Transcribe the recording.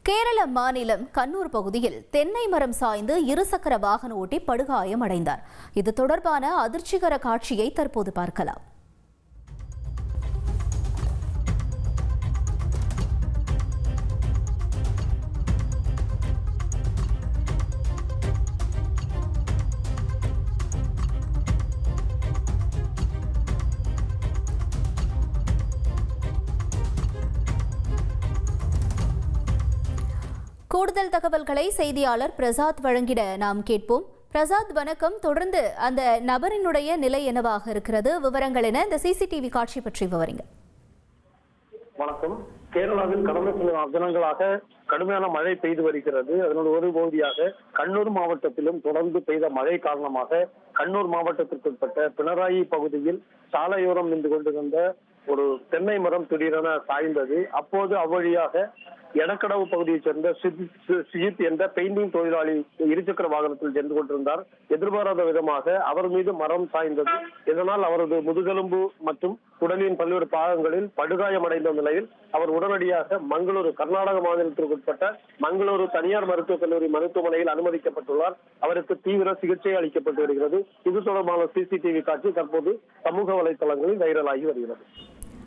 கேரள மாநிலம் கண்ணூர் பகுதியில் தென்னை மரம் சாய்ந்து இருசக்கர வாகன ஓட்டி படுகாயம் அடைந்தார். இது தொடர்பான அதிர்ச்சிகர காட்சியை தற்போது பார்க்கலாம். கூடுதல் தகவல்களை செய்தியாளர் பிரசாத் வழங்கிட நாம் கேட்போம். பிரசாத், வணக்கம். தொடர்ந்து அந்த நபரினுடைய நிலை என்னவாக இருக்கிறது, விவரங்கள் என, இந்த சிசிடிவி காட்சி பற்றி விவரிங்க. வணக்கம். கேரளாவில் கடந்த சில தினங்களாக கடுமையான மழை பெய்து வருகிறது. அதனோட ஒரு பகுதியாக கண்ணூர் மாவட்டத்திலும் தொடர்ந்து பெய்த மழை காரணமாக கண்ணூர் மாவட்டத்திற்குட்பட்ட பினராயி பகுதியில் சாலையோரம் நின்று கொண்டிருந்த ஒரு தென்னை மரம் திடீரென சாய்ந்தது. அப்போது அவ்வழியாக எடக்கடவு பகுதியைச் சேர்ந்த சுஜித் என்ற பெயிண்டிங் தொழிலாளி இருசக்கர வாகனத்தில் சென்று கொண்டிருந்தார். எதிர்பாராத விதமாக அவர் மீது மரம் சாய்ந்தது. இதனால் அவரது முதுகெலும்பு மற்றும் உடலின் பல்வேறு பாகங்களில் படுகாயமடைந்த நிலையில் அவர் உடனடியாக மங்களூரு, கர்நாடக மாநிலத்திற்குட்பட்ட மங்களூரு தனியார் மருத்துவக் கல்லூரி மருத்துவமனையில் அனுமதிக்கப்பட்டுள்ளார். அவருக்கு தீவிர சிகிச்சை அளிக்கப்பட்டு வருகிறது. இது தொடர்பான சிசிடிவி காட்சி தற்போது சமூக வலைதளங்களில் வைரலாகி வருகிறது.